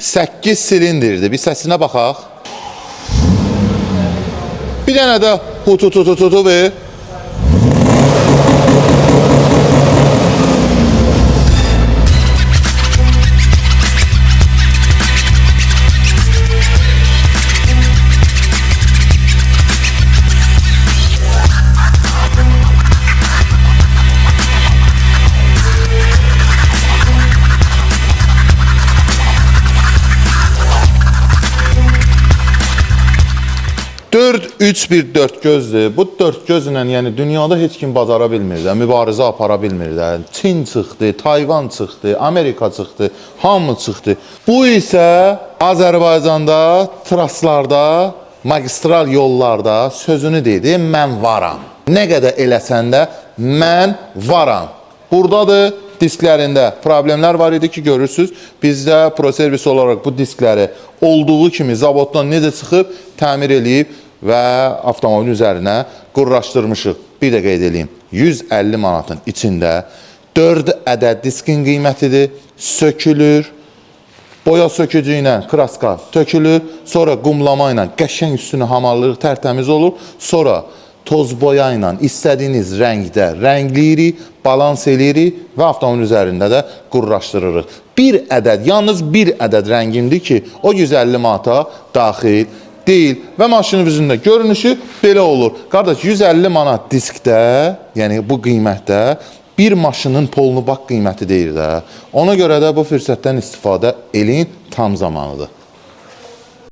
8 silindirdir. Bir səsinə baxaq. Bir dənə də hututututu ver. Dörd, üç bir dört gözdür. Bu dört gözlə, yəni dünyada heç kim bacara bilmir də, mübarizə apara bilmir də. Çin çıxdı, Tayvan çıxdı, Amerika çıxdı, hamı çıxdı. Bu isə Azərbaycanda, traslarda, magistral yollarda sözünü dedi, mən varam. Nə qədər eləsən də, mən varam. Buradadır. Disklərində problemlər var idi ki, görürsünüz. Bizdə ProServis olaraq bu diskləri olduğu kimi zavoddan necə çıxıb, təmir eləyib və avtomobilin üzərinə qurlaşdırmışıq. Bir də qeyd edeyim, 150 manatın içində 4 ədəd diskin qiymətidir, sökülür, boya sökücü ilə kraska tökülür, sonra qumlama ilə qəşəng üstünü hamarlıq tərtəmiz olur, sonra toz boya ilə istədiyiniz rəngdə rəngliyirik, balans eləyirik və avtomobil üzərində də qurlaşdırırıq. Bir ədəd, yalnız bir ədəd rəngimdir ki, o 150 manata daxil deyil və maşının üzündə görünüşü belə olur. Qardaş, 150 manat diskdə, yəni bu qiymətdə bir maşının polunu bax qiyməti deyir də. Ona görə də bu fürsətdən istifadə eləyin, tam zamanıdır.